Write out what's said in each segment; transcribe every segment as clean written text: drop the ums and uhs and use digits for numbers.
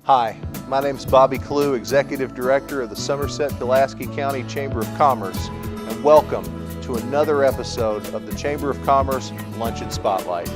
Hi, my name is Bobby Clue, Executive Director of the Somerset-Pulaski County Chamber of Commerce, and welcome to another episode of the Chamber of Commerce Luncheon Spotlight.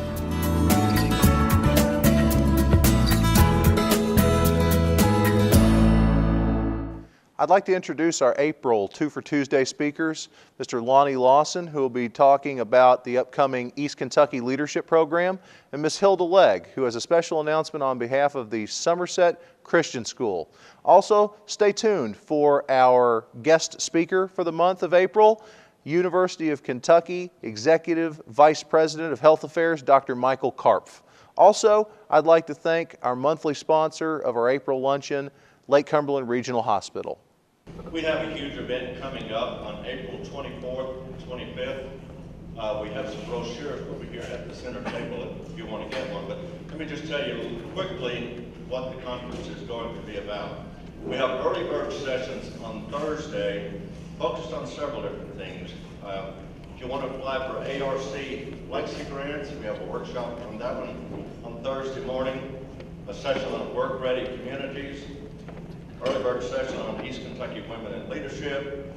I'd like to introduce our April Two for Tuesday speakers, Mr. Lonnie Lawson, who will be talking about the upcoming East Kentucky Leadership Program, and Ms. Hilda Legg, who has a special announcement on behalf of the Somerset Christian School. Also, stay tuned for our guest speaker for the month of April, University of Kentucky Executive Vice President of Health Affairs, Dr. Michael Karpf. Also, I'd like to thank our monthly sponsor of our April luncheon, Lake Cumberland Regional Hospital. We have a huge event coming up on April 24th and 25th. We have some brochures over here at the center table if you want to get one. But let me just tell you quickly what the conference is going to be about. We have early bird sessions on Thursday focused on several different things. If you want to apply for ARC Lexi grants, we have a workshop on that one on Thursday morning, a session on work-ready communities, early bird session on East Kentucky Women in Leadership,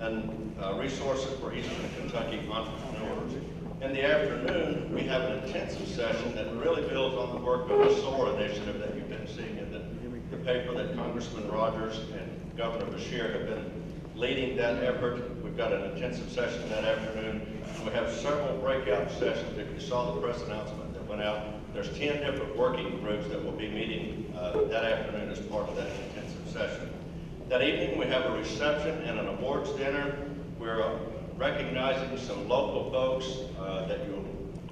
and resources for Eastern Kentucky entrepreneurs. In the afternoon, we have an intensive session that really builds on the work of the SOAR initiative that you've been seeing in the paper that Congressman Rogers and Governor Beshear have been leading that effort. We've got an intensive session that afternoon. We have several breakout sessions. If you saw the press announcement that went out, there's 10 different working groups that will be meeting that afternoon as part of that intensive session. That evening we have a reception and an awards dinner. We're recognizing some local folks that you'll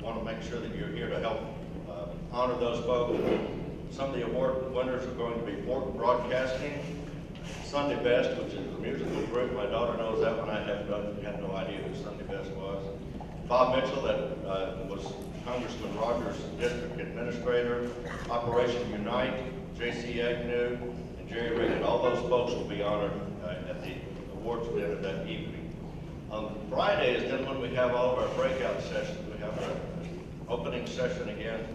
want to make sure that you're here to help honor those folks. Some of the award winners are going to be Fort Broadcasting, Sunday Best, which is a musical group. My daughter knows that one. I had no idea who Sunday Best was. Bob Mitchell, that was Congressman Rogers' district administrator, Operation Unite, J.C. Agnew, and Jerry Riggin. All those folks will be honored at the awards dinner that evening. On Friday is then when we have all of our breakout sessions. We have our opening session again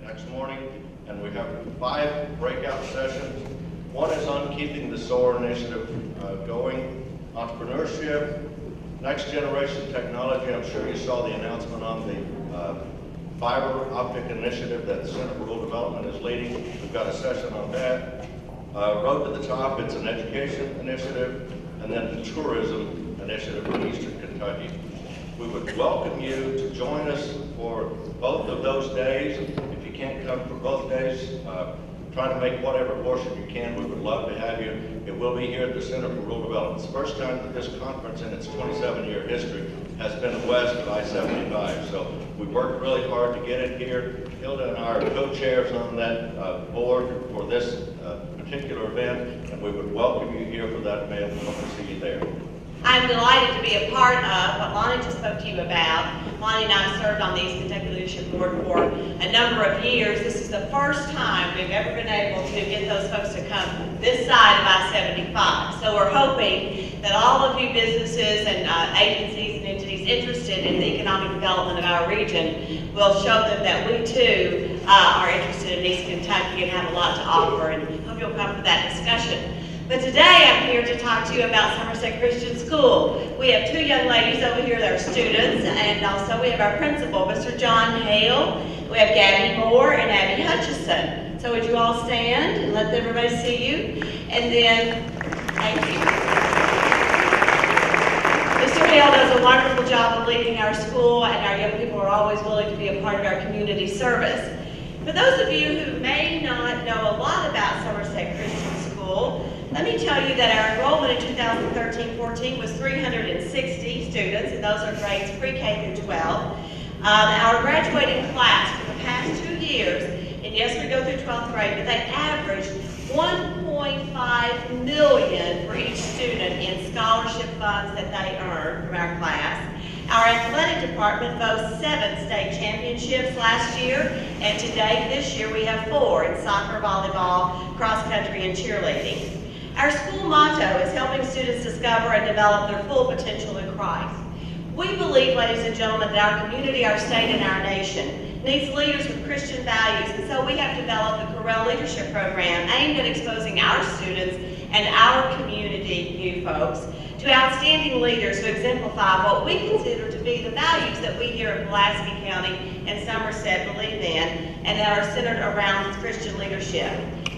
next morning, and we have 5 breakout sessions. One is on keeping the SOAR initiative going, entrepreneurship, next generation technology. I'm sure you saw the announcement on the fiber optic initiative that the Center for Rural Development is leading. We've got a session on that. Road to the Top, it's an education initiative, and then the tourism initiative in Eastern Kentucky. We would welcome you to join us for both of those days. If you can't come for both days, try to make whatever portion you can. We would love to have you. It will be here at the Center for Rural Development. It's the first time that this conference in its 27-year history has been west of I-75. So we worked really hard to get it here. Hilda and I are co-chairs on that board for this particular event, and we would welcome you here for that event. We hope to see you there. I'm delighted to be a part of what Lonnie just spoke to you about. Lonnie and I have served on the East Kentucky Leadership Board for a number of years. This is the first time we've ever been able to get those folks to come this side of I-75. So we're hoping that all of you businesses and agencies and entities interested in the economic development of our region will show them that we too are interested in East Kentucky and have a lot to offer, and hope you'll come for that discussion. But today I'm here to talk to you about Somerset Christian School. We have 2 young ladies over here that are students, and also we have our principal, Mr. John Hale. We have Gabby Moore and Abby Hutchison. So would you all stand and let everybody see you? And then, thank you. Mr. Hale does a wonderful job of leading our school, and our young people are always willing to be a part of our community service. For those of you who may not know a lot about Somerset Christian School, let me tell you that our enrollment in 2013-14 was 360 students, and those are grades pre-K through 12. Our graduating class for the past 2 years, and yes, we go through 12th grade, but they averaged $1.5 million for each student in scholarship funds that they earned from our class. Our athletic department boasts 7 state championships last year, and today, this year, we have 4 in soccer, volleyball, cross country, and cheerleading. Our school motto is helping students discover and develop their full potential in Christ. We believe, ladies and gentlemen, that our community, our state, and our nation needs leaders with Christian values. And so we have developed the Corel Leadership Program aimed at exposing our students and our community, you folks, to outstanding leaders who exemplify what we consider to be the values that we here in Pulaski County and Somerset believe in and that are centered around Christian leadership.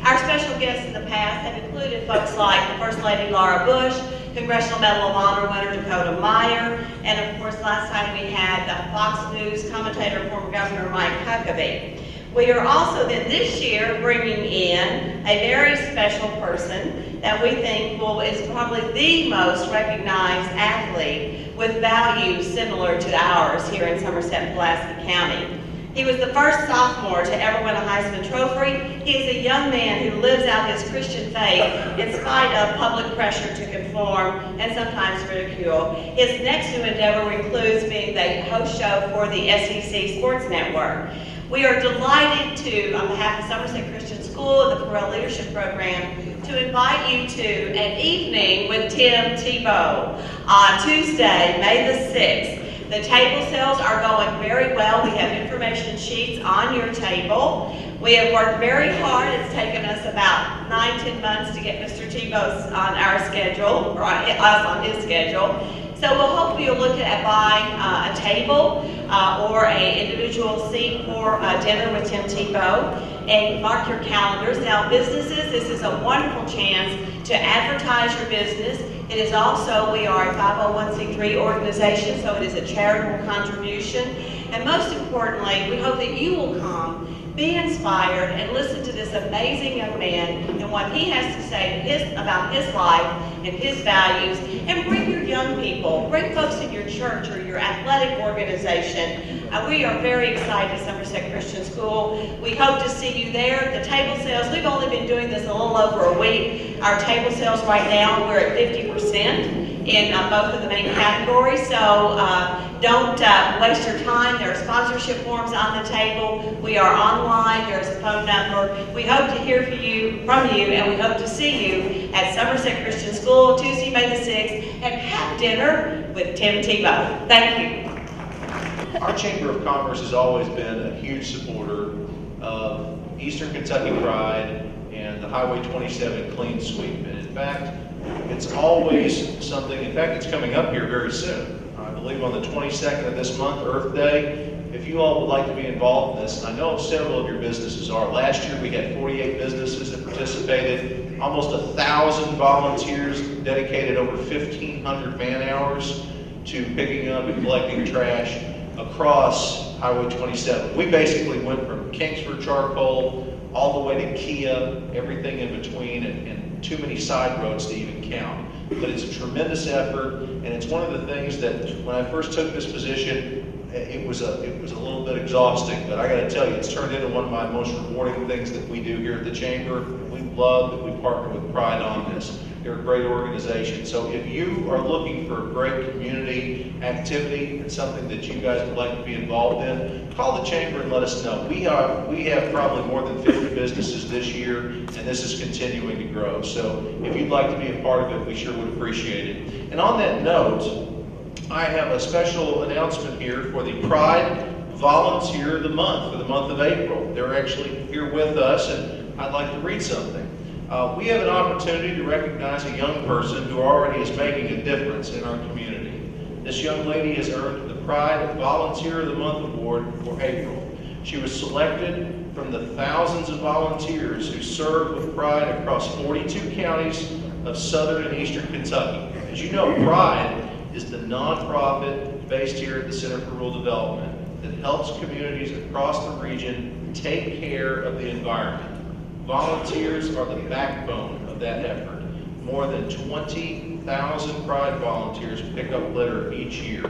Our special guests in the past have included folks like the First Lady Laura Bush, Congressional Medal of Honor winner Dakota Meyer, and of course last time we had the Fox News commentator and former Governor Mike Huckabee. We are also then this year bringing in a very special person that we think is probably the most recognized athlete with values similar to ours here in Somerset and Pulaski County. He was the first sophomore to ever win a Heisman Trophy. He is a young man who lives out his Christian faith in spite of public pressure to conform and sometimes ridicule. His next new endeavor includes being the host show for the SEC Sports Network. We are delighted to, on behalf of Somerset Christian School and the Corel Leadership Program, to invite you to an evening with Tim Tebow on Tuesday, May the 6th. The table sales are going very well. We have information sheets on your table. We have worked very hard. It's taken us about 9-10 months to get Mr. Tebow on our schedule, or us on his schedule. So we'll hope you'll look at buying a table or an individual seat for dinner with Tim Tebow, and mark your calendars. Now businesses, this is a wonderful chance to advertise your business. It is also, we are a 501c3 organization, so it is a charitable contribution. And most importantly, we hope that you will come, be inspired, and listen to this amazing young man and what he has to say about his life and his values. And bring your young people, bring folks in your church or your athletic organization. We are very excited at Somerset Christian School. We hope to see you there. The table sales, we've only been doing this a little over a week. Our table sales right now, we're at 50% in both of the main categories. So don't waste your time. There are sponsorship forms on the table. We are online. There's a phone number. We hope to hear from you, and we hope to see you at Somerset Christian School Tuesday, May the 6th, and have dinner with Tim Tebow. Thank you. Our Chamber of Commerce has always been a huge supporter of Eastern Kentucky Pride and the Highway 27 Clean Sweep. And in fact, it's always something, in fact, it's coming up here very soon. I believe on the 22nd of this month, Earth Day. If you all would like to be involved in this, and I know several of your businesses are. Last year we had 48 businesses that participated, almost 1,000 volunteers dedicated over 1,500 man hours to picking up and collecting trash across Highway 27. We basically went from Kingsford Charcoal all the way to Kia, everything in between, and too many side roads to even count. But it's a tremendous effort, and it's one of the things that when I first took this position, it was a little bit exhausting, but I got to tell you, it's turned into one of my most rewarding things that we do here at the Chamber. We love that we partner with Pride on this. They're a great organization. So if you are looking for a great community activity and something that you guys would like to be involved in, call the Chamber and let us know. We have probably more than 50 businesses this year, and this is continuing to grow. So if you'd like to be a part of it, we sure would appreciate it. And on that note, I have a special announcement here for the Pride Volunteer of the Month, for the month of April. They're actually here with us, and I'd like to read something. We have an opportunity to recognize a young person who already is making a difference in our community. This young lady has earned the Pride Volunteer of the Month Award for April. She was selected from the thousands of volunteers who serve with Pride across 42 counties of southern and eastern Kentucky. As you know, Pride is the nonprofit based here at the Center for Rural Development that helps communities across the region take care of the environment. Volunteers are the backbone of that effort. More than 20,000 Pride volunteers pick up litter each year.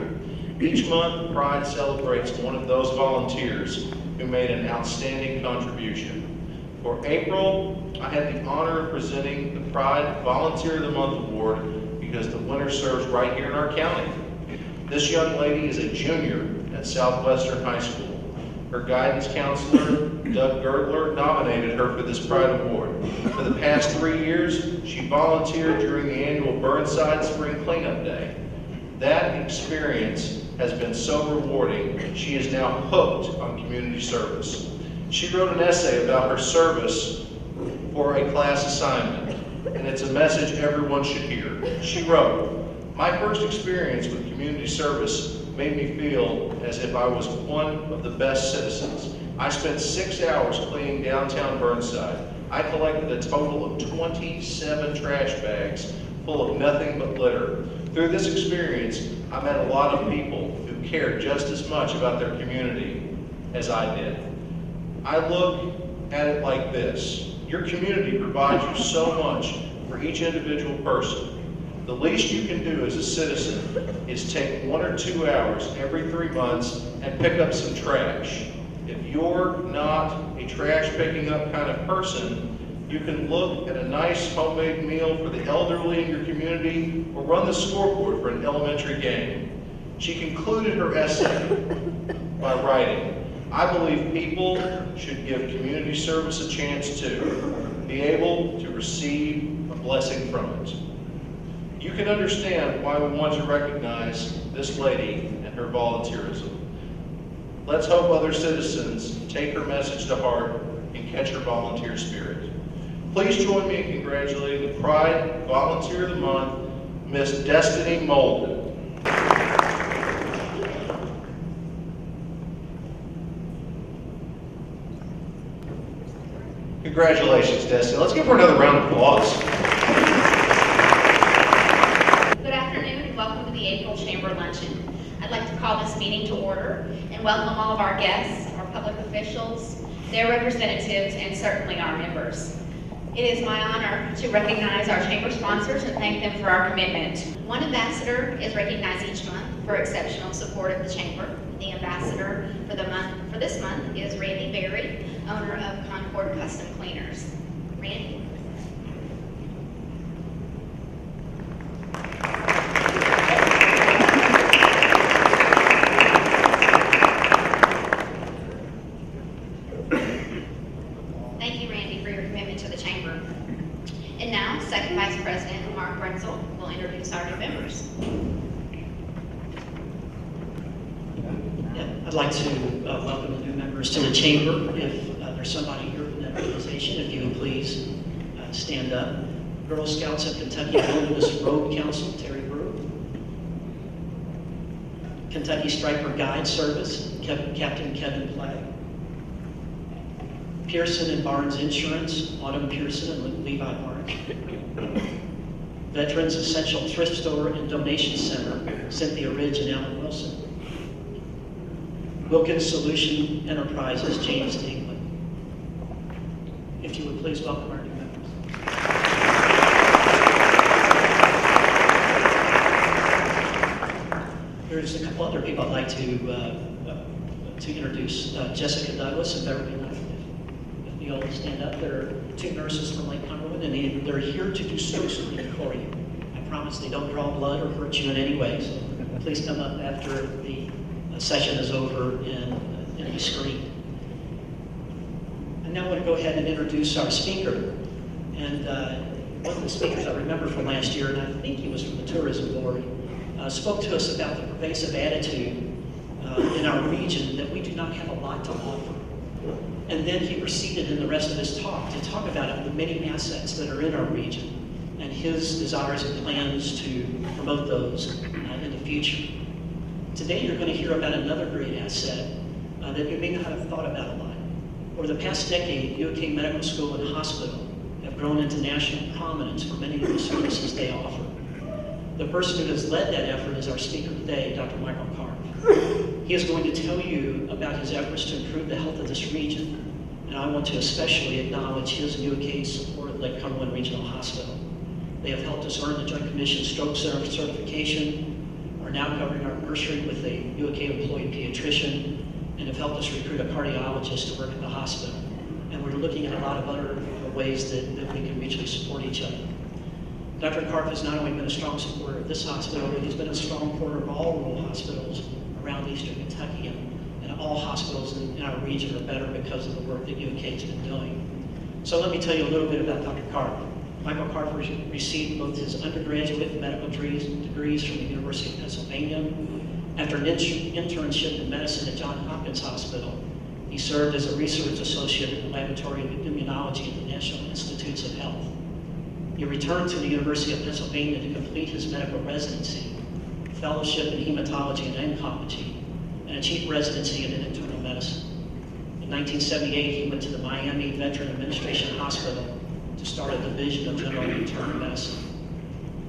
Each month, Pride celebrates one of those volunteers who made an outstanding contribution. For April, I had the honor of presenting the Pride Volunteer of the Month Award because the winner serves right here in our county. This young lady is a junior at Southwestern High School. Her guidance counselor, Doug Gertler, nominated her for this Pride Award. For the past 3 years, she volunteered during the annual Burnside Spring Cleanup Day. That experience has been so rewarding, she is now hooked on community service. She wrote an essay about her service for a class assignment, and it's a message everyone should hear. She wrote, "My first experience with community service made me feel as if I was one of the best citizens. I spent 6 hours cleaning downtown Burnside. I collected a total of 27 trash bags full of nothing but litter. Through this experience, I met a lot of people who cared just as much about their community as I did. I look at it like this. Your community provides you so much for each individual person. The least you can do as a citizen is take 1 or 2 hours every 3 months and pick up some trash. If you're not a trash picking up kind of person, you can look at a nice homemade meal for the elderly in your community or run the scoreboard for an elementary game." She concluded her essay by writing, "I believe people should give community service a chance to be able to receive a blessing from it." You can understand why we want to recognize this lady and her volunteerism. Let's hope other citizens take her message to heart and catch her volunteer spirit. Please join me in congratulating the Pride Volunteer of the Month, Miss Destiny Molden. Congratulations, Destiny. Let's give her another round of applause. Good afternoon and welcome to the April Chamber Luncheon. I'd like to call this meeting to order and welcome all of our guests, our public officials, their representatives, and certainly our members. It is my honor to recognize our chamber sponsors and thank them for our commitment. One ambassador is recognized each month for exceptional support of the chamber. The ambassador for this month is Randy Berry, owner of Concord Custom Cleaners. Randy. Thank you, Randy, for your commitment to the chamber. And now, Second Vice President Mark Brenzel will introduce our new members. I'd like to welcome the new members to the chamber. If there's somebody here from that organization, if you would please stand up. Girl Scouts of Kentucky Wilderness Road Council, Terry Brewer. Kentucky Striper Guide Service, Captain Kevin Flagg. Pearson and Barnes Insurance, Autumn Pearson and Levi Barnes. Veterans Essential Thrift Store and Donation Center, Cynthia Ridge and Alan Wilson. Wilkins Solution Enterprises, James England. If you would please welcome our new members. There's a couple other people I'd like to introduce. Jessica Douglas and Beverly Knight. If you all will stand up, they're two nurses from Lake Cumberland, and they're here to do stroke screening for you. I promise they don't draw blood or hurt you in any way, so please come up after the session is over and be screened. I now want to go ahead and introduce our speaker. And one of the speakers I remember from last year, and I think he was from the Tourism Board, spoke to us about the pervasive attitude in our region that we do not have a lot to offer. And then he proceeded in the rest of his talk to talk about the many assets that are in our region and his desires and plans to promote those in the future. Today you're going to hear about another great asset that you may not have thought about a lot. Over the past decade, UK Medical School and Hospital have grown into national prominence for many of the services they offer. The person who has led that effort is our speaker today, Dr. Michael Karp. He is going to tell you about his efforts to improve the health of this region, and I want to especially acknowledge his and UK's support of Lake Cumberland Regional Hospital. They have helped us earn the Joint Commission Stroke Center certification, are now covering our nursery with a UK employed pediatrician, and have helped us recruit a cardiologist to work at the hospital. And we're looking at a lot of other ways that we can mutually support each other. Dr. Karp has not only been a strong supporter of this hospital, but he's been a strong supporter of all rural hospitals around eastern Kentucky, and all hospitals in our region are better because of the work that UK has been doing. So let me tell you a little bit about Dr. Karp. Michael Karp received both his undergraduate medical degrees from the University of Pennsylvania After an internship in medicine at Johns Hopkins Hospital, he served as a research associate in the Laboratory of Immunology at the National Institutes of Health. He returned to the University of Pennsylvania to complete his medical residency, fellowship in hematology and oncology, and a chief residency in internal medicine. In 1978, he went to the Miami Veteran Administration Hospital to start a division of general and internal medicine.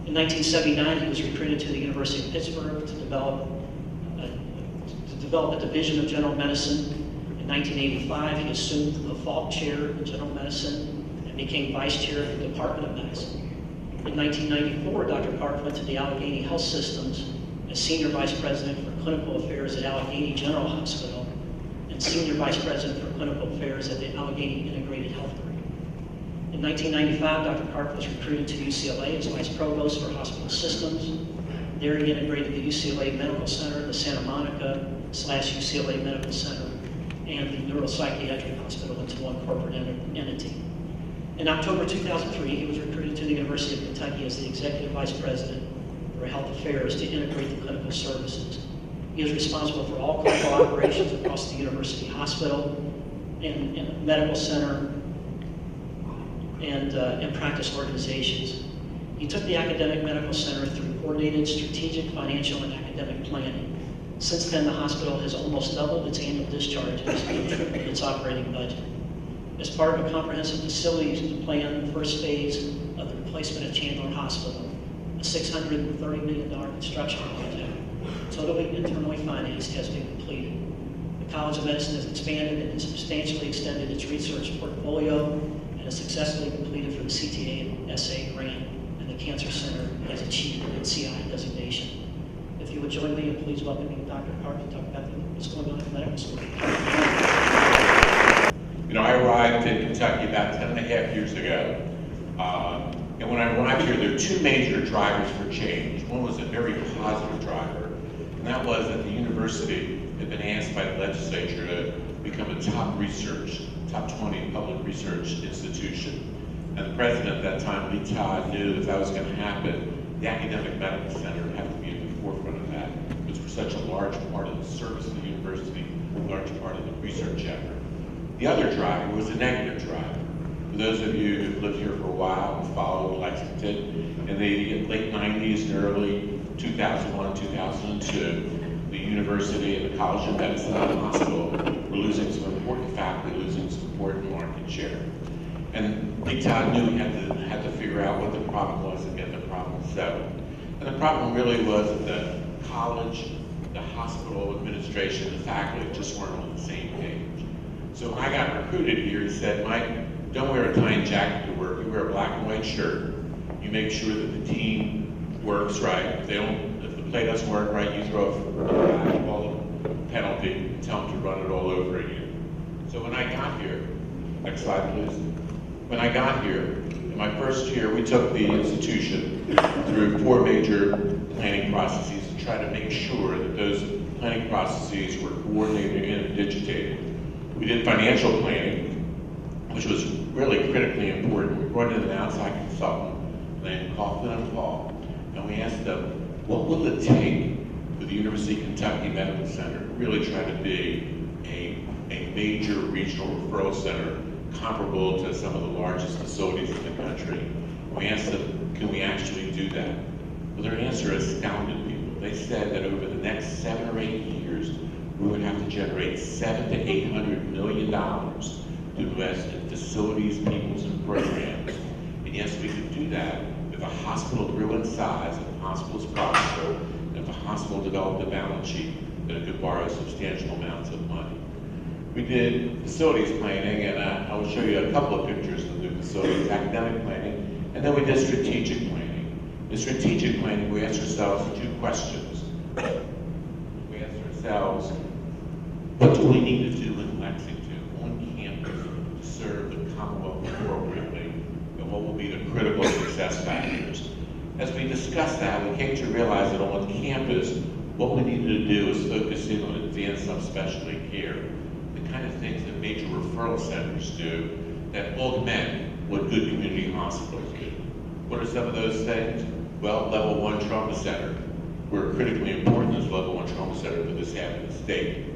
In 1979, he was recruited to the University of Pittsburgh to develop a division of general medicine. In 1985, he assumed the Falk Chair in General Medicine and became Vice Chair of the Department of Medicine. In 1994, Dr. Park went to the Allegheny Health Systems as Senior Vice President for Clinical Affairs at Allegheny General Hospital and Senior Vice President for Clinical Affairs at the Allegheny Integrated Health Group. In 1995, Dr. Park was recruited to UCLA as Vice Provost for Hospital Systems. There he integrated the UCLA Medical Center, the Santa Monica / UCLA Medical Center, and the Neuropsychiatric Hospital into one corporate entity. In October 2003, he was recruited to the University of Kentucky as the Executive Vice President for Health Affairs to integrate the clinical services. He is responsible for all clinical operations across the university hospital and medical center and practice organizations. He took the Academic Medical Center through coordinated strategic, financial, and academic planning. Since then, the hospital has almost doubled its annual discharges and tripled its operating budget. As part of a comprehensive facilities plan, the first phase of the replacement of Chandler Hospital, a $630 million construction project, totally internally financed, has been completed. The College of Medicine has expanded and has substantially extended its research portfolio and has successfully completed for the CTA and SA grant, and the Cancer Center has achieved an NCI designation. If you would join me in please welcoming Dr. Park to talk about what's going on in medical school. You know, I arrived in Kentucky about 10.5 years ago. And when I arrived here, there were two major drivers for change. One was a very positive driver, and that was that the university had been asked by the legislature to become a top 20 public research institution. And the president at that time, Lee Todd, knew if that was going to happen, the Academic Medical Center would have to be at the forefront of that, which was such a large part of the service of the university, a large part of the research effort. The other driver was a negative driver. For those of you who've lived here for a while and followed Lexington, in the late 90s and early 2001, 2002, the university and the College of Medicine and the hospital were losing some important faculty, losing some important market share. And Lee Todd knew he had to figure out what the problem was and get the problem settled. And the problem really was that the college, the hospital administration, the faculty just weren't on the same page. So when I got recruited here, he said, Mike, don't wear a tie and jacket to work. You wear a black and white shirt. You make sure that the team works right. If the play doesn't work right, you throw a call a penalty and tell them to run it all over again. So when I got here, next slide please. When I got here, in my first year, we took the institution through 4 major planning processes to try to make sure that those planning processes were coordinated and digitated. We did financial planning, which was really critically important. We brought in an outside consultant named Kaufman & Paul, and we asked them, what will it take for the University of Kentucky Medical Center to really try to be a major regional referral center comparable to some of the largest facilities in the country? We asked them, can we actually do that? Well, their answer astounded people. They said that over the next 7 or 8 years, we would have to generate $700 to $800 million to invest in facilities, peoples, and programs. And yes, we could do that if a hospital grew in size, if the hospital's profitable, and if the hospital developed a balance sheet that it could borrow substantial amounts of money. We did facilities planning, and I will show you a couple of pictures of the facilities, academic planning, and then we did strategic planning. In strategic planning, we asked ourselves 2 questions. We asked ourselves, what do we need to do in Lexington on campus to serve the Commonwealth appropriately, and what will be the critical success factors? As we discussed that, we came to realize that on campus, what we needed to do is focus in on advanced subspecialty care, the kind of things that major referral centers do that augment what good community hospitals do. What are some of those things? Well, level 1 trauma center, We're critically important as a level 1 trauma center for this half of the state.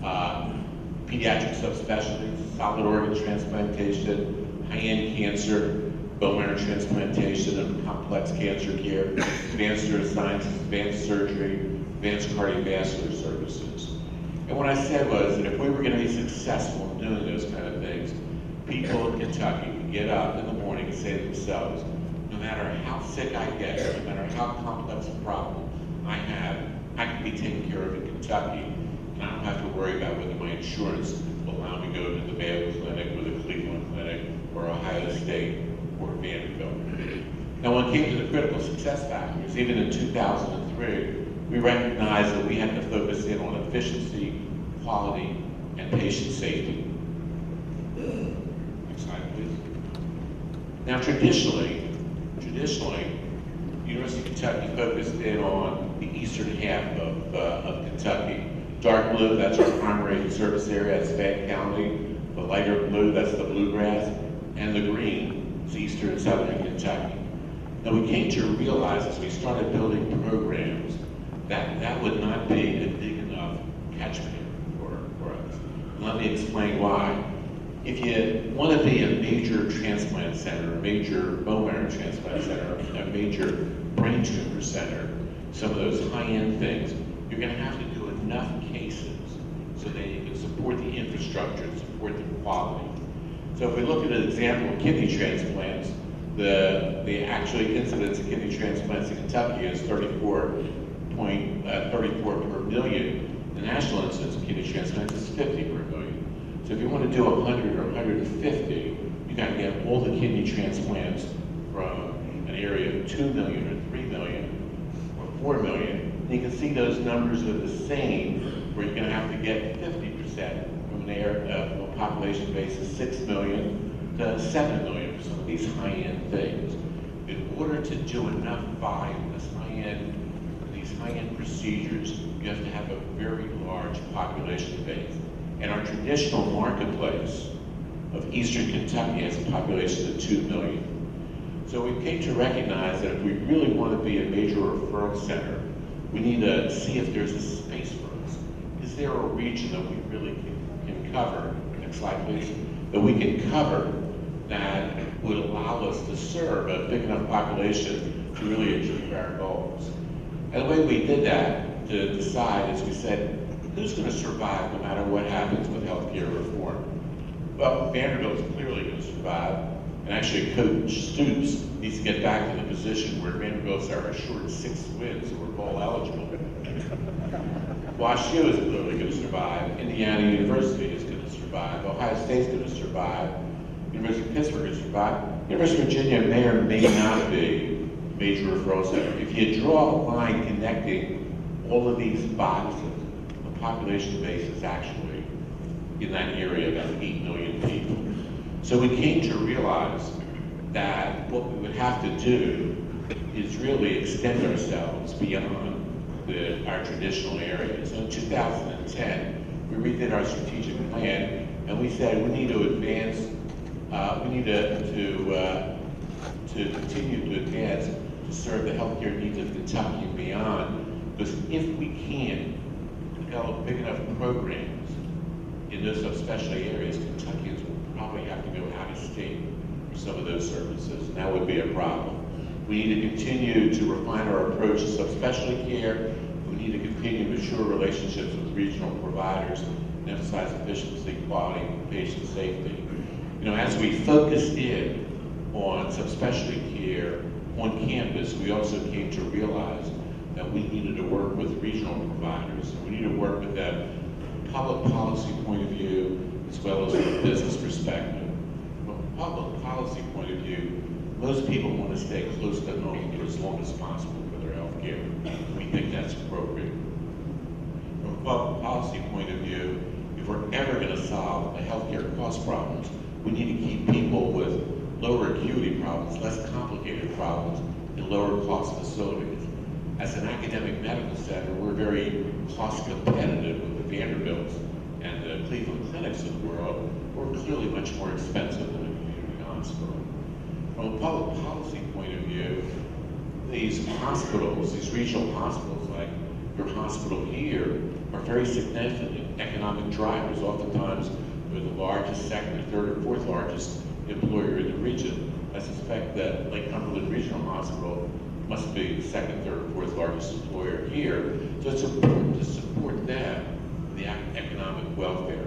Pediatric subspecialties, solid organ transplantation, high-end cancer, bone marrow transplantation, and complex cancer care, advanced neurosciences, advanced surgery, advanced cardiovascular services. And what I said was that if we were going to be successful in doing those kind of things, people in Kentucky could get up in the morning and say to themselves, no matter how sick I get, no matter how complex a problem I have, I can be taken care of in Kentucky, and I don't have to worry about whether my insurance will allow me to go to the Mayo Clinic or the Cleveland Clinic or Ohio State or Vanderbilt. Now, when it came to the critical success factors, even in 2003, we recognized that we had to focus in on efficiency, quality, and patient safety. Next slide, please. Now, traditionally, University of Kentucky focused in on the eastern half of Kentucky. Dark blue, that's our primary service area, that's Van County. The lighter blue, that's the bluegrass. And the green is eastern and southern Kentucky. Now, we came to realize as we started building programs that that would not be a big enough catchment for us. And let me explain why. If you want to be a major transplant center, a major bone marrow transplant center, a major brain tumor center, some of those high-end things, you're going to have to do enough cases so that you can support the infrastructure and support the quality. So if we look at an example of kidney transplants, the actual incidence of kidney transplants in Kentucky is 34 per million. The national incidence of kidney transplants is 50 per million. So if you want to do 100 or 150, you got to get all the kidney transplants from an area of 2 million or 3 million or 4 million. And you can see those numbers are the same, where you're going to have to get 50% from an area of a population base of 6 million to 7 million for some of these high-end things. In order to do enough volume, these high-end procedures, you have to have a very large population base. And our traditional marketplace of eastern Kentucky has a population of 2 million. So we came to recognize that if we really want to be a major referral center, we need to see if there's a space for us. Is there a region that we really can cover? Next slide, please. That we can cover that would allow us to serve a big enough population to really achieve our goals. And the way we did that to decide is we said, who's going to survive no matter what happens with healthcare reform? Well, Vanderbilt's clearly going to survive. And actually, Coach Stoops needs to get back to the position where Vanderbilt's are assured 6 wins, so we're bowl eligible. WashU is clearly going to survive. Indiana University is going to survive. Ohio State's going to survive. University of Pittsburgh is going to survive. University of Virginia may or may not be a major referral center. If you draw a line connecting all of these boxes, the population base is actually in that area about 8 million people. So we came to realize that what we would have to do is really extend ourselves beyond our traditional areas. So in 2010, we redid our strategic plan, and we said we need to advance, we need to continue to advance to serve the healthcare needs of Kentucky and beyond, because if we can develop big enough programs in those subspecialty areas, Kentuckians will probably have to go out of state for some of those services, and that would be a problem. We need to continue to refine our approach to subspecialty care. We need to continue to mature relationships with regional providers and emphasize efficiency, quality, and patient safety. You know, as we focused in on subspecialty care on campus, we also came to realize that we needed to work with regional providers. We need to work with them from a public policy point of view, as well as from a business perspective. From a public policy point of view, most people want to stay close to home for as long as possible for their health care. We think that's appropriate. From a public policy point of view, if we're ever going to solve the healthcare cost problems, we need to keep people with lower acuity problems, less complicated problems, in lower cost facilities. As an academic medical center, we're very cost competitive with the Vanderbilts and the Cleveland Clinics of the world. We're clearly much more expensive than a community hospital. From a public policy point of view, these hospitals, these regional hospitals like your hospital here, are very significant economic drivers. Oftentimes, they're the largest, second, third, or fourth largest employer in the region. I suspect that Lake Cumberland Regional Hospital must be the second, third, or fourth largest employer here. So it's important to support them in the economic welfare.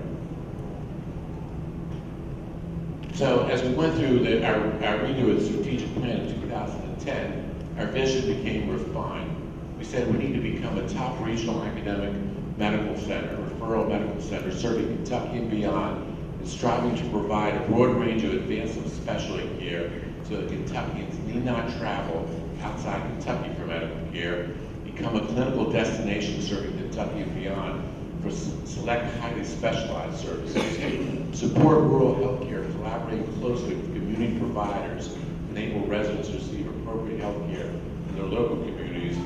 So as we went through our redo of the strategic plan in 2010, our vision became refined. We said we need to become a top regional academic medical center, referral medical center, serving Kentucky and beyond, and striving to provide a broad range of advanced specialty care so that Kentuckians need not travel outside Kentucky for medical care, become a clinical destination serving Kentucky and beyond for select highly specialized services, support rural health care, collaborating closely with community providers, enable residents to receive appropriate health care in their local communities,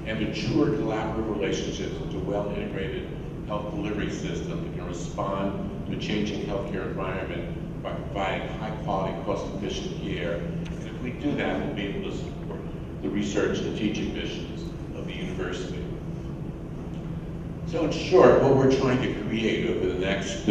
and mature collaborative relationships into a well-integrated health delivery system that can respond to a changing healthcare environment by providing high-quality, cost-efficient care. And if we do that, we'll be able to support the research and teaching missions of the university. So in short, what we're trying to create over the next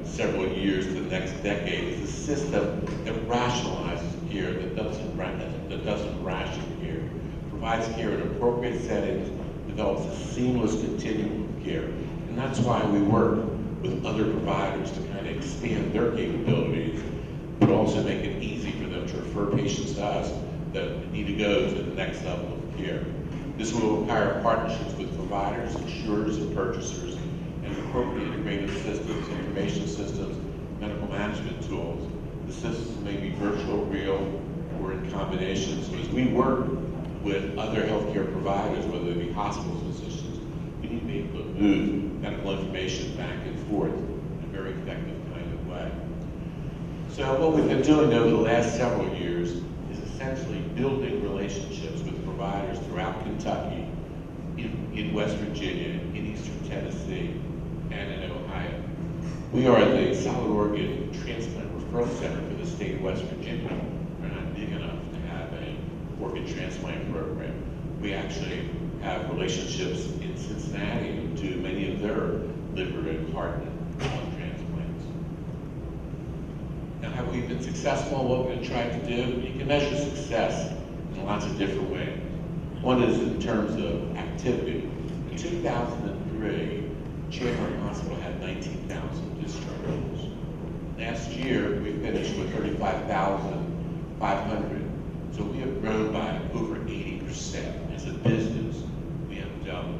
several years to the next decade is a system that rationalizes care, that doesn't ration care, provides care in appropriate settings, develops a seamless continuum of care. And that's why we work with other providers to kind of expand their capabilities, but also make it easy for them to refer patients to us that need to go to the next level of care. This will require partnerships with providers, insurers, and purchasers, and appropriate integrated systems, information systems, medical management tools. The systems may be virtual, real, or in combination. So as we work with other healthcare providers, whether they be hospitals, physicians, we need to be able to move medical information back and forth in a very effective kind of way. So what we've been doing over the last several years is essentially building relationships with providers throughout Kentucky, in West Virginia, in Eastern Tennessee, and in Ohio. We are the solid organ transplant referral center for the state of West Virginia. We're not big enough to have an organ transplant program. We actually have relationships in Cincinnati to many of their liver and heart and lung transplants. Now, have we been successful in what we've tried to do? You can measure success in lots of different ways. One is in terms of activity. In 2003, Chandler Hospital had 19,000 discharges. Last year, we finished with 35,500. So we have grown by over 80%. As a business, we have doubled.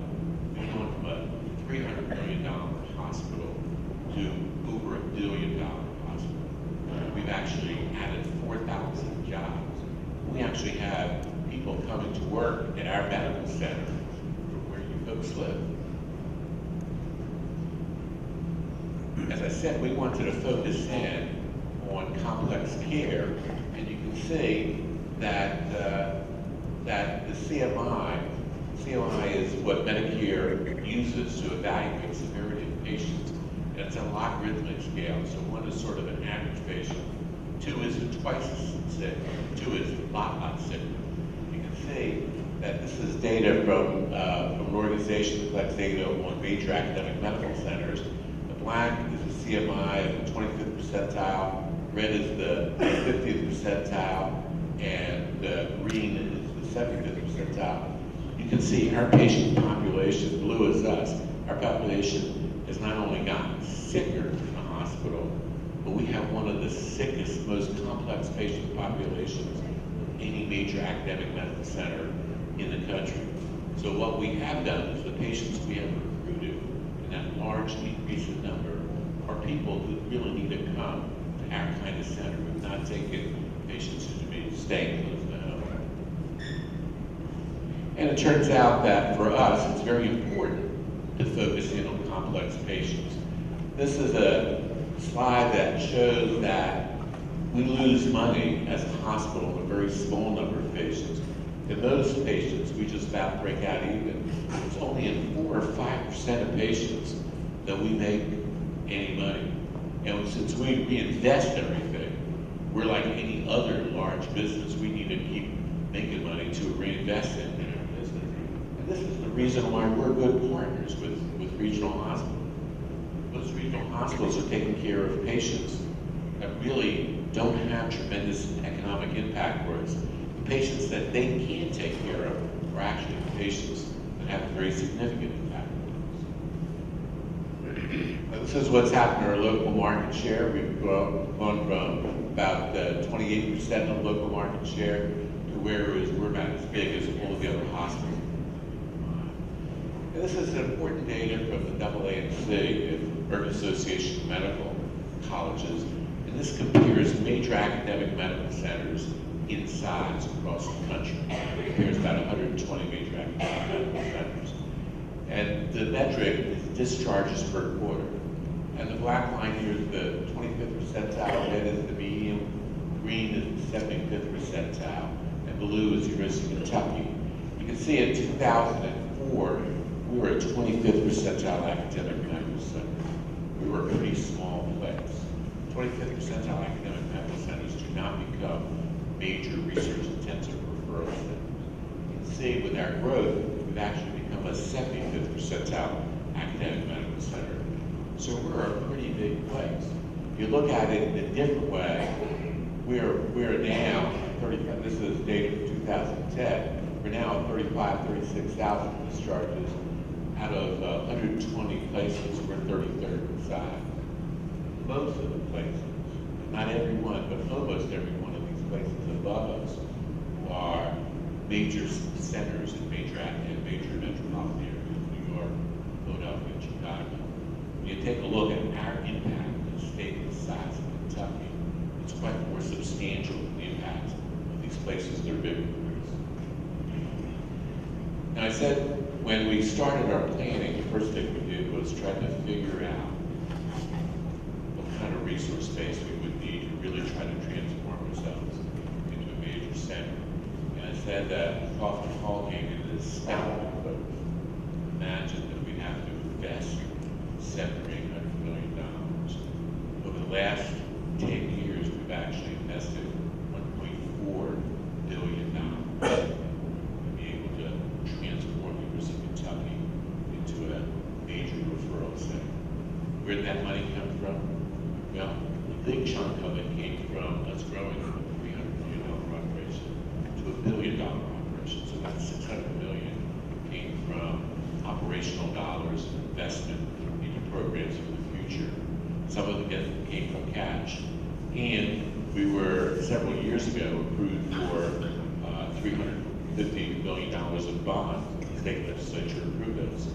We've gone from a $300 million hospital to over $1 billion hospital. We've actually added 4,000 jobs. We actually have people coming to work at our medical center from where you folks live. As I said, we wanted to focus in on complex care, and you can see that that the CMI is what Medicare uses to evaluate severity of patients. And it's a logarithmic scale, so 1 is sort of an average patient, 2 is twice as sick, 2 is a lot sick. You can see that this is data from an organization that collects data on major academic medical centers. The black is the CMI of the 25th percentile, red is the 50th percentile, and green is the 75th percentile. You can see our patient population, blue is us, our population has not only gotten sicker in the hospital, but we have one of the sickest, most complex patient populations of any major academic medical center in the country. So what we have done is the patients we have recruited in that large increase in number are people who really need to come to our kind of center. We've not taken patients who should be staying close to home. And it turns out that for us, it's very important to focus in on complex patients. This is a slide that shows that we lose money as a hospital on a very small number of patients. In most patients, we just about break out even. It's only in 4 or 5% of patients that we make any money. And since we reinvest everything, we're like any other large business. We need to keep making money to reinvest in their business. And this is the reason why we're good partners with regional hospitals. Those regional hospitals are taking care of patients that really don't have tremendous economic impact for us. The patients that they can take care of are actually the patients that have a very significant impact. This is what's happened to our local market share. We've gone from about 28% of local market share to we're about as big as all of the other hospitals. And this is important data from the AANC, the American Association of Medical Colleges, and this compares major academic medical centers in size across the country. It compares about 120 major academic medical centers. And the metric is discharges per quarter. And the black line here is the 25th percentile, red is the median, green is the 75th percentile, and blue is the University of Kentucky. You can see in 2004, we were a 25th percentile academic medical center. We were a pretty small place. 25th percentile academic medical centers do not become major research-intensive referral centers. You can see with our growth, we've actually become a 75th percentile academic medical center. So we're a pretty big place. If you look at it in a different way, we're now 35. This is data from 2010. We're now at 36,000 discharges out of 120 places. We're 33rd in size. Most of the places, not every one, but almost every one of these places above us are major centers in major metropolitan areas: New York, Philadelphia, and Chicago. When you take a look at our impact in the state the size of Kentucky, it's quite more substantial than the impact of these places that are bigger than us. And I said when we started our planning, the first thing we did was try to figure out what kind of resource base we would need to really try to transform ourselves into a major center. And I said that Coffin Hall came into this statement, but imagine that we'd have to invest $700 or $800 million. Over the last 10 years, we've actually invested $1.4 billion to be able to transform the University of Kentucky into a major referral center. Where did that money come from? Well, a big chunk of it came from us growing from a $300 million operation to a $1 billion operation. So about $600 million came from operational dollars and investment into programs for the future. Some of it came from cash. And we were, several years ago, approved for $350 million of bonds. The state legislature approved those.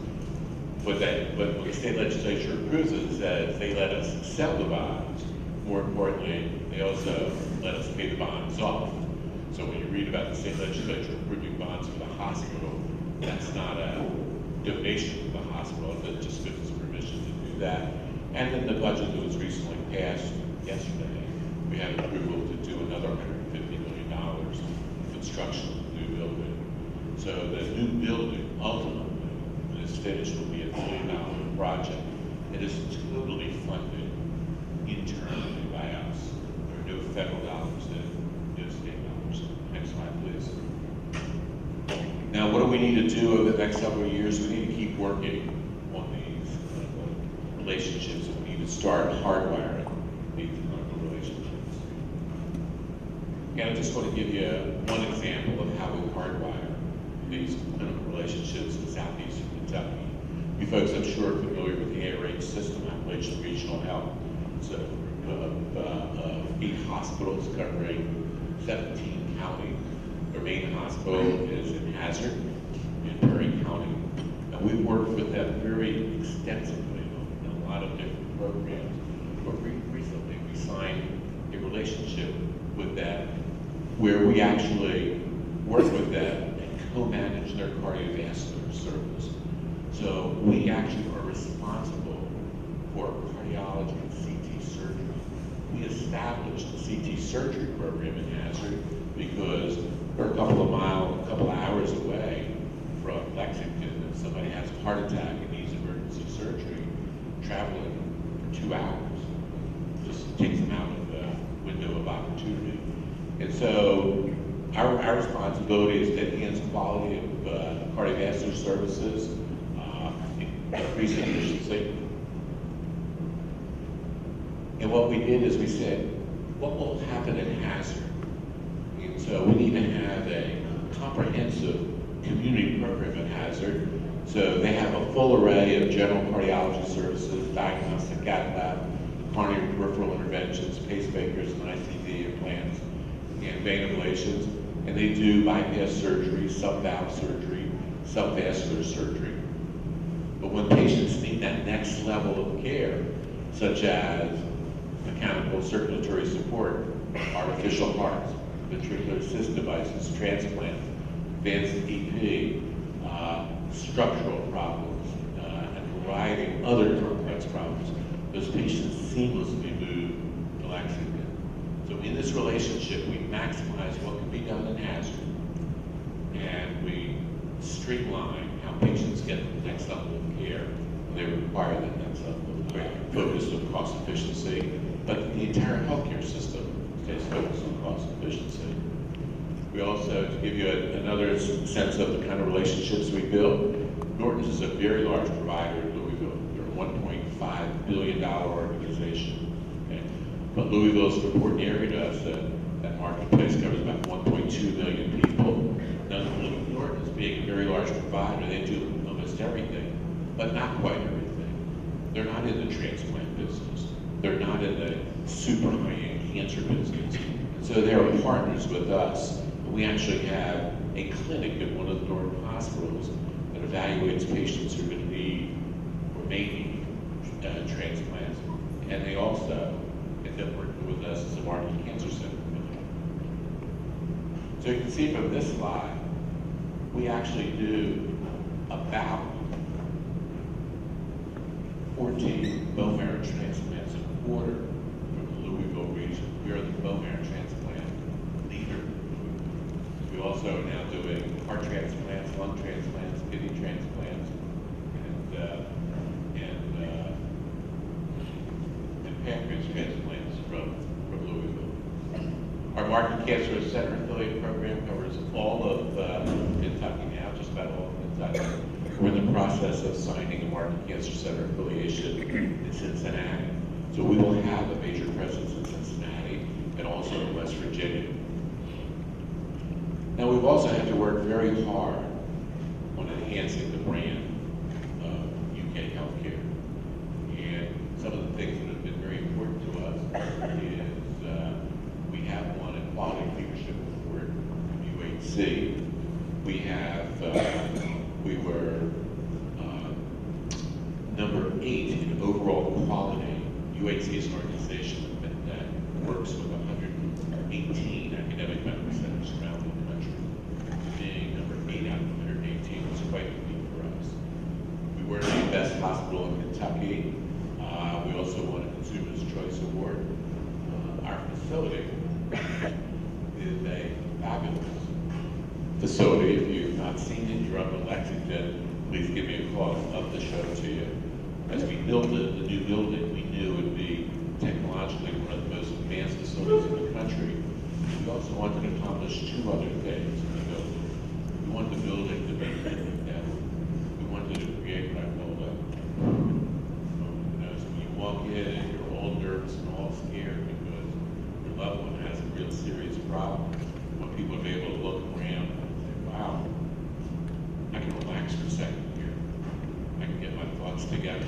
But when the state legislature approves it, says they let us sell the bonds. More importantly, they also let us pay the bonds off. So when you read about the state legislature approving bonds for the hospital, that's not a donation to the hospital, that just gives us permission to do that. And then the budget that was recently passed yesterday, we had approval to do another $150 million in construction of the new building. So the new building, ultimately, when it's finished, will be a $1 billion project. It is totally funded internally by us. There are no federal dollars in, no state dollars. Next slide, please. Now, what do we need to do over the next several years? We need to keep working on these relationships, and we need to start hardwiring these clinical relationships. And I just want to give you one example of how we hardwire these clinical relationships in southeastern Kentucky. You folks, I'm sure, are familiar with the ARH system, Appalachian Regional Health. So, 8 hospitals covering 17 counties. Their main hospital is in Hazard, in Perry County. And we've worked with them very extensively on a lot of different programs. But recently, we signed a relationship with them where we actually work with them and co-manage their cardiovascular service. So we actually are responsible for cardiology and CT surgery. We established a CT surgery program in Hazard because we're a couple of hours away from Lexington. If somebody has a heart attack and needs emergency surgery, traveling for 2 hours just takes them out of the window of opportunity. And so Our responsibility is to enhance quality of cardiovascular services, increase efficiency. And what we did is we said, what will happen at Hazard? And so we need to have a comprehensive community program at Hazard. So they have a full array of general cardiology services, diagnostic cath lab, coronary peripheral interventions, pacemakers, and ICD implants, and vein ablations. And they do bypass surgery, sub-valve surgery, subvascular surgery. But when patients need that next level of care, such as mechanical circulatory support, artificial hearts, ventricular assist devices, transplants, advanced EP, structural problems, and a variety of other complex problems, those patients seamlessly move to Lexington. So in this relationship, we maximize what can be done in Hazard, and we streamline how patients get the next level of care when they require that next level of care. Focus on cost efficiency, but the entire healthcare system stays focused on cost efficiency. We also, to give you another sense of the kind of relationships we build, Norton's is a very large provider in Louisville. They're a $1.5 billion organization. Okay? But Louisville's an important area to us. That marketplace covers about 1.2 million people. Now, Norton's being a very large provider, they do almost everything, but not quite everything. They're not in the transplant business. They're not in the super high-end cancer business. And so they're partners with us. We actually have a clinic at one of the Norton hospitals that evaluates patients who are going to need or may need transplants. And they also end up working with us as a Martin Cancer Center. So you can see from this slide, we actually do about 14 bone marrow transplants a quarter from the Louisville region. We are the bone marrow transplant leader. We also are now doing heart transplants, lung transplants, kidney transplants, and pancreas transplants from Louisville. Our Martin Cancer Center affiliate program covers all of Kentucky now, just about all of Kentucky. We're in the process of signing a Martin Cancer Center affiliation in Cincinnati. So we will have a major presence in Cincinnati and also in West Virginia. Now, we've also had to work very hard on enhancing the brand of UK healthcare. And some of the things that have been very important to us is we have won a Quality Leadership Award from UHC. We were number 8 in overall quality. UHC is an organization that works with 118 academic medical centers around the country. Being number 8 out of 118 was quite unique for us. We were the best hospital in Kentucky. We also won a Consumer's Choice Award. Our facility is a fabulous facility. If you've not seen it, you're up in Lexington, please give me a call. I'd love to show it to you. As we built the new building, we knew it would be technologically one of the most advanced facilities in the country. We also wanted to accomplish 2 other things in the building. We wanted the building to be we wanted to create what I call a so when you walk in and you're all nervous and all scared because your loved one has a real serious problem, we want people to be able to look around and say, wow, I can relax for a second here. I can get my thoughts together.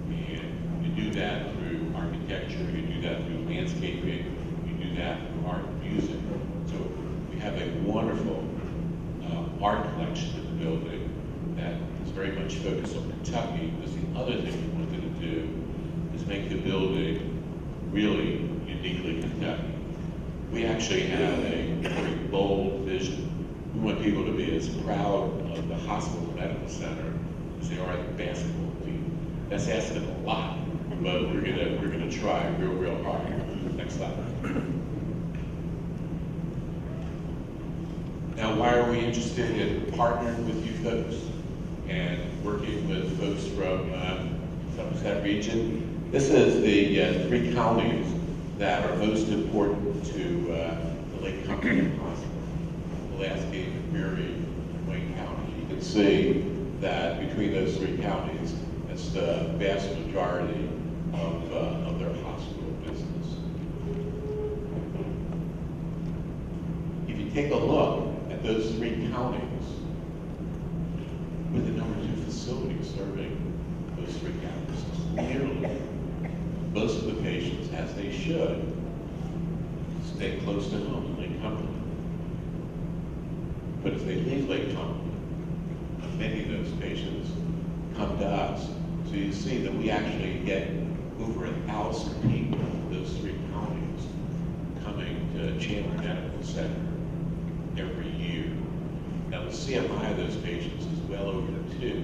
And you do that through architecture, you do that through landscaping, you do that through art and music. So we have a wonderful art collection in the building that is very much focused on Kentucky, because the other thing we wanted to do is make the building really uniquely Kentucky. We actually have a very bold vision. We want people to be as proud of the hospital medical center as they are of the basketball team. That's asking a lot, but we're gonna try real hard. Next slide. Now, why are we interested in partnering with you folks and working with folks from Somerset region? This is the 3 counties that are most important to the Lake Cumberland Hospital. Pulaski, McCreary, and Wayne County. You can see that between those three counties, it's the vast majority of their hospital business. If you take a look at those three counties, with the number 2 facilities serving those three counties, clearly, most of the patients, as they should, stay close to home in Lake Cumberland. But if they leave Lake Cumberland, many of those patients come to us. So you see that we actually get over 1,000 people in those three counties coming to Chandler Medical Center every year. Now the CMI of those patients is well over 2,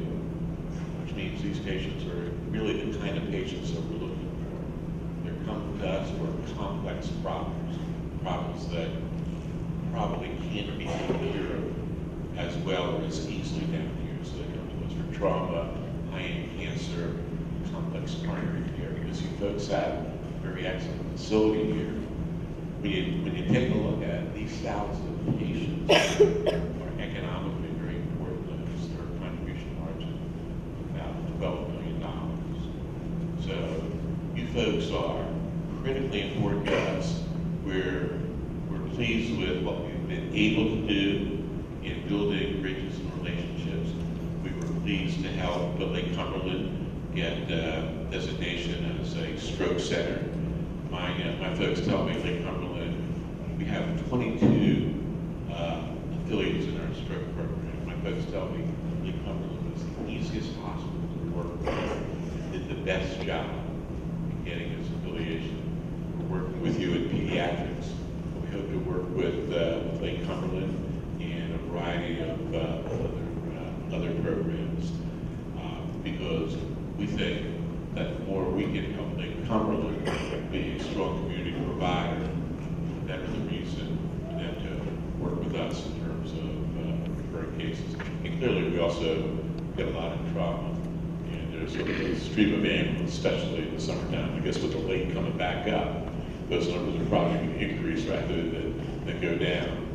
which means these patients are really the kind of patients that we're looking for. They're coming to us for complex problems that probably can't be taken care of as well or as easily down here. So they come to us for trauma, high-end cancer, complex coronary care, because you folks have a very excellent facility here. When you take a look at these thousands of patients are economically very important to us. Their contribution margin about $12 million. So you folks are critically important to us. We're pleased with what we've been able to do in building bridges and relationships. We were pleased to help Lake Cumberland get designation as a stroke center. My folks tell me Lake Cumberland, we have 22 affiliates in our stroke program. My folks tell me Lake Cumberland was the easiest hospital to work with, did the best job in getting its affiliation. We're working with you in pediatrics. We hope to work with Lake Cumberland and a variety of other programs because we think that the more we can help Lake Cumberland be a strong community provider, the better the reason for them to work with us in terms of referring cases. And clearly we also get a lot of trauma. And there's sort of a stream of ambulance, especially in the summertime. I guess with the lake coming back up, those numbers are probably going to increase rather than go down.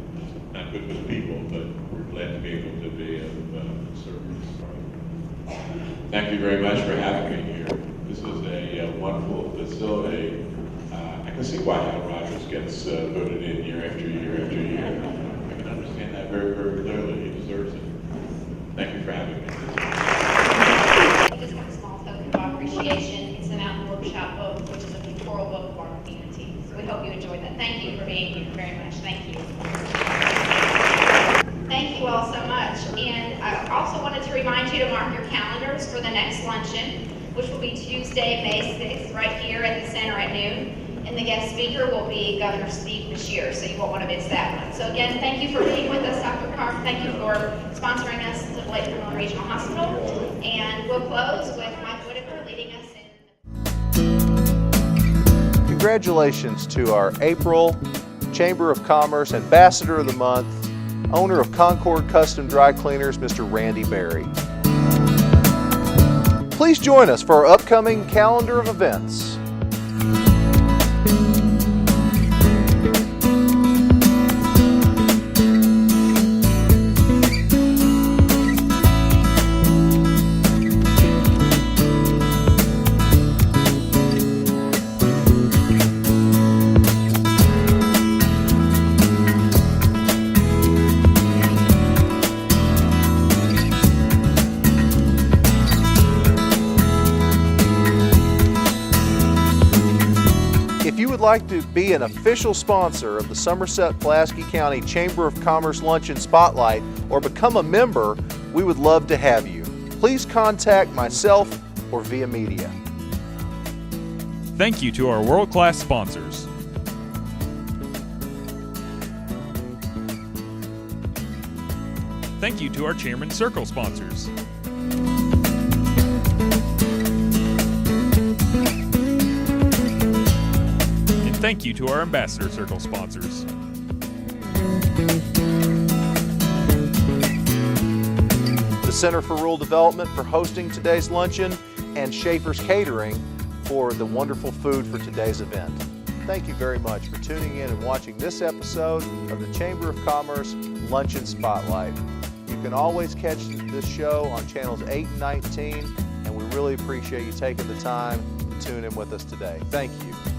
Not good for the people, but we're glad to be able to be of service. Thank you very much for having me here. This is a wonderful facility. I can see why Hal Rogers gets voted in year after year after year. I can understand that very, very clearly. He deserves it. Thank you for having me. We just have a small token of our appreciation. It's the Mountain Workshop book, which is a pictorial book of our community. So we hope you enjoyed that. Thank you for being here very much. Thank you. Thank you all so much. And I also wanted to remind you to mark your calendars for the next luncheon, which will be Tuesday, May 6th, right here at the center at noon. And the guest speaker will be Governor Steve Beshear, so you won't want to miss that one. So again, thank you for being with us, Dr. Carr. Thank you for sponsoring us to the Lake Cumberland Regional Hospital. And we'll close with Mike Whitaker leading us in. Congratulations to our April Chamber of Commerce Ambassador of the Month, owner of Concord Custom Dry Cleaners, Mr. Randy Berry. Please join us for our upcoming calendar of events. If you would like to be an official sponsor of the Somerset-Pulaski County Chamber of Commerce Luncheon Spotlight or become a member, we would love to have you. Please contact myself or via media. Thank you to our world-class sponsors. Thank you to our Chairman Circle sponsors. And thank you to our Ambassador Circle sponsors. The Center for Rural Development for hosting today's luncheon, and Schaefer's Catering for the wonderful food for today's event. Thank you very much for tuning in and watching this episode of the Chamber of Commerce Luncheon Spotlight. You can always catch this show on channels 8 and 19, and we really appreciate you taking the time to tune in with us today. Thank you.